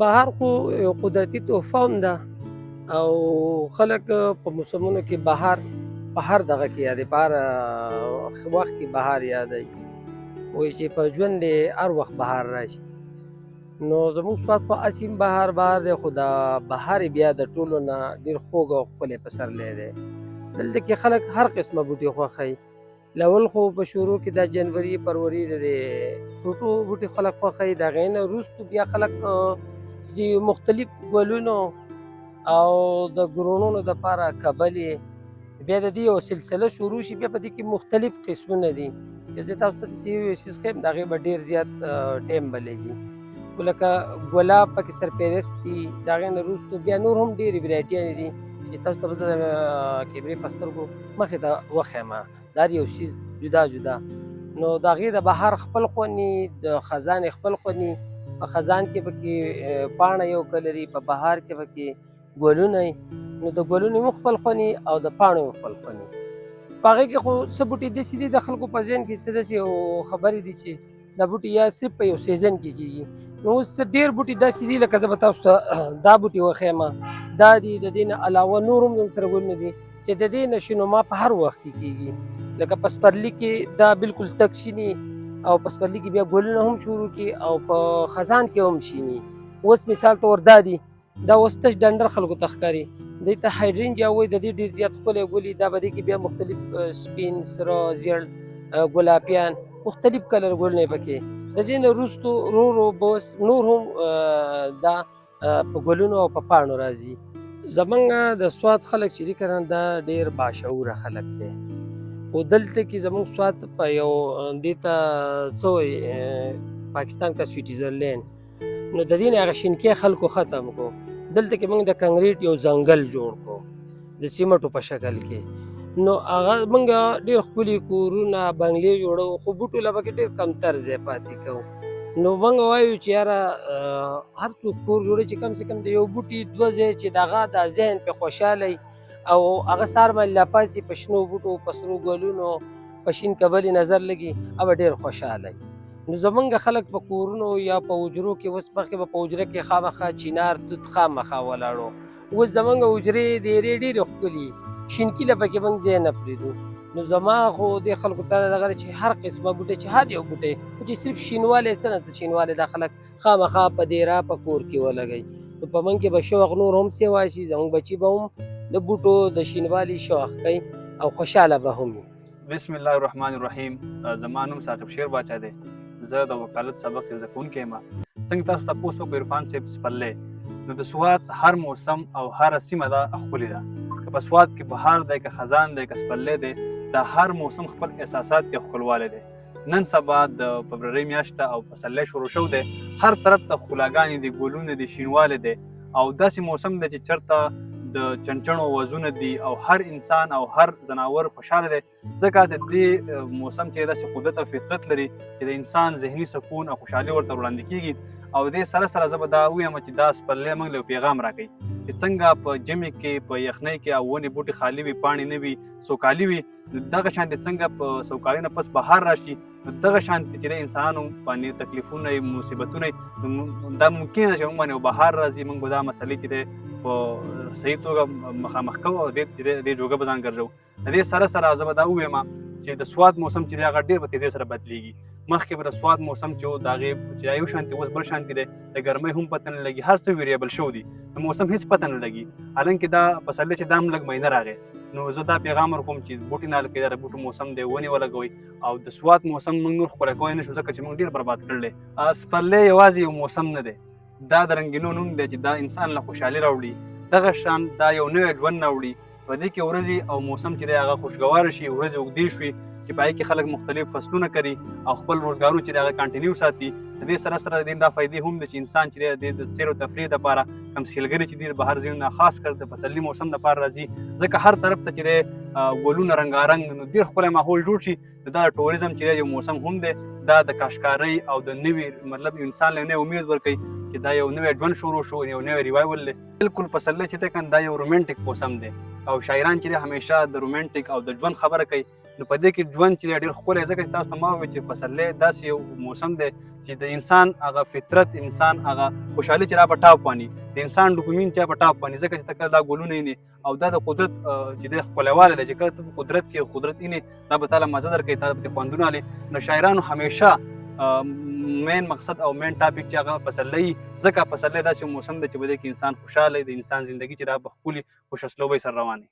بهار خو یو قدرتي تحفه هم ده او خلک په موسمونو کې بهار په هر دغه کې یادوي، په هر وخت کې بهار یادوي. وایي چې په ژوند دې هر وخت بهار راشي. نو زموږ سوات خو هسې هم بهار دی، خو دا بهار یې بیا د ټولو نه ډېر خوږ او ښکلی پسرلی دی. دلته کې خلک هر قسمه بوټي خوښوي. الاول خو په شروع کې دا جنوري فروري د فروټو بوټي خلک خوښوي، د هغې نه وروستو بیا خلک د مختلف ګلونو او د ګروڼونو دپاره کبلې بیا د دې یو سلسله شروع شي، بیا په دې کې مختلف قسمونه دي چې زه تاسو ته داسې یو څیز ښیم د هغې به ډېر زیات ټایم به لګي. خو لکه ګلاب پکې سرپرست دي، د هغې نه وروستو بیا نور هم ډېرې ورایټیانې دي چې تاسو ته به زه د کیمرې په سترګو مخې ته وښیم. دا هر یو څیز جدا جدا. نو د هغې د بهار خپل خوند وي، د خزان یې خپل خوند وي. په خزان کې پکې پاڼه یو کلر وي، په بهار کې پکې ګلونه وي. نو د ګلونو هم خپل خوند وي او د پاڼو هم خپل خوند وي. په هغې کې خو څه بوټي داسې دي د خلکو په ذهن کې څه داسې یو خبرې دي چې دا بوټي یا صرف په یو سیزن کې کېږي. نو اوس ډېر بوټي داسې دي لکه زه به تاسو ته دا بوټي وښیم، دا دي. د دې نه علاوه نور هم سره ګلونه دي چې د دې نشونما په هر وخت کې کېږي. لکه په سپرلي کې دا بالکل تک شیني او په سپرلي کې بیا ګلونه هم شروع کړي او په خزان کې هم شیني. اوس مثال طور دا دي، دا اوس تش ډنډر خلکو ته ښکاري، دې ته هایډرینجیا وایي. د دې ډېر زیات ښکلی ګل وي. دا به دې کې بیا مختلف سپین، سره، زیړ، ګلابیان، مختلف کلر ګلونه یې پکې. د دې نه وروستو ورو ورو به اوس نور هم دا په ګلونو او په پاڼو راځي. زمونږ د سوات خلک چې دي که نه دا ډېر باشعوره خلک دی. خو دلته کې زموږ سوات په یو دې ته څه وایي پاکستان کا سویټزرلینډ، نو د دې نه هغه شینکۍ خلکو ختم کړو. دلته کې موږ د کنکریټ یو ځنګل جوړ کړو د سیمټو په شکل کې. نو هغه موږ ډېر ښکلي کورونه بنګلې جوړوو، خو بوټو له پکې ډېر کمتر ځای پاتې کوو. نو موږ وایو چې یاره هر څوک کور جوړوي چې کم سے کم د یو بوټي دوه ځای چې د هغه دا ذهن پرې خوشحاله او هغه سهار باندې راپاڅي په شنو بوټو، په سرو ګلونو، په شین کبلې نظر لګي، هغه ډېر خوشحاله وي. نو زمونږ خلک په کورونو یا په حجرو کې اوس مخکې به په حجره کې خامخا چینار توت خامخا ولاړو. اوس زمونږ حجرې ډېرې ډېرې ښکلي شینکي له پکې موږ ځای نه پرېږدو. نو زما خو دې خلکو ته دغه چې هر قسمه بوټی چې هر یو بوټی خو چې صرف شینوالی څه نه څه شینوالی دا خلک خامخا په دیره په کور کې ولګوي. نو په موږ کې به شوق نور هم سیوا شي، زموږ بچي به هم د بوټو د شینوالي شوق کوي او خوشحاله به هم وي. بسم الله الرحمن الرحیم. زما نوم ثاقب شیر باچا دی. زه د وکالت سبق زده کوونکی یم. څنګه تاسو تپوس وکړو عرفان صاحب سپرلی، نو د سوات هر موسم او هره سیمه دا ښکلې ده. که په سوات کې بهار دی، که خزان دی، که سپرلی دی، دا هر موسم خپل احساسات کې ښکلوالی دی. نن سبا د فبرورۍ میاشت او پسرلی شروع شو دی، هر طرف ته ښکلاګانې دي، ګلونه دي، شینوالی دی او داسې موسم دی چې چېرته د چنچڼو وزونه دي او هر انسان او هر ځناور خوشحاله دی. ځکه د دې موسم چې داسې قدرت او فطرت لري چې د انسان ذهني سکون او خوشحالي ورته وړاندې کېږي. او دې سره سره زه به دا ووایم چې دا سپرلی موږ له پیغام راکوي چې څنګه په ژمي کې په یخنۍ کې او ونې بوټي خالي وي، پاڼې نه وي، سوکالي وي، دغه شانتې څنګه په سوکالۍ نه پس بهار راشي، دغه شانتې چې د انسانانو باندې تکلیفونه وي، مصیبتونه وي، دا ممکن ده چې موږ باندې بهار راځي. موږ به دا مسلې چې دی په صحیح توګه مخامخ کوو او دې جوګه به ځان ګرځوو. د دې سره سره زه به دا ووایم چې د سوات موسم چې دی هغه ډېر په تیزۍ سره بدلېږي. مخکې به د سوات موسم چې و د هغې چې یو شانتې اوس بل شانتې دی، د ګرمۍ هم پته نه لګي، هر څه ویریبل شوي دي، د موسم هېڅ پته نه لګي. حالانکې دا پسرلی چې دا هم لږ مهینه راغی. نو زه دا پیغام ورکوم چې بوټي نه لکه دا د بوټو موسم دی، ونې ولګوئ او د سوات موسم موږ نور ښکلی کوی نه شو ځکه چې موږ ډېر برباد کړلی. سپرلی یوازې یو موسم نه دی، دا د رنګینو نوم دی چې دا انسان له خوشحالي راوړي. دغه شان دا یو نوی ژوند راوړي. په دې کې ورځې او موسم چې دی هغه خوشګواره شي، ورځې اوږدې شوي چې په هغې کې خلک مختلف فصلونه کري او خپل روزګارونه چې دی هغه کانټینیو ساتي. د دې سره سره د دې دا فایدې هم ده چې انسان چې دی د سیر او تفریح دپاره کم سیلګري چې دي د بهر ځایونو نه خاص کر د پسرلي موسم دپاره راځي، ځکه هر طرف ته چې دی ګلونه رنګارنګ، نو ډېر ښکلی ماحول جوړ شي. نو دا د ټوریزم چې دی یو موسم هم دی، دا د کاشکارۍ او د نوي مطلب انسان له نوی امید ورکوي چې دا یو نوی ژوند شروع شو، یو نوی ریوایول دی. بلکل پسرلی چې دی کنه دا یو رومانټیک موسم دی او شاعران چې دی همیشه د رومانټیک او د ژوند خبره کوي. نو په دې کې ژوند چې ډېر ښکلی ځکه چې تاسو ته ما وویل چې پسرلی داسې یو موسم دی چې د انسان هغه فطرت انسان هغه خوشحالي چې را په ټاپ واني د انسان ډوپامین چې په ټاپ واني ځکه چې ته کله دا ګلونه وینې او دا د قدرت چې د ښکلیوالی دی چې کله ته په قدرت کې قدرت وینې دا به تا له مزه درکوي تا به خوندونه هلې نو شاعرانو همیشه مین مقصد او مین ټاپک چې هغه پسرلی ځکه پسرلی داسې موسم دی چې په دې کې انسان خوشحاله د انسان زندگی چې دا په ښکلي خوش اسلوبۍ سره روان وي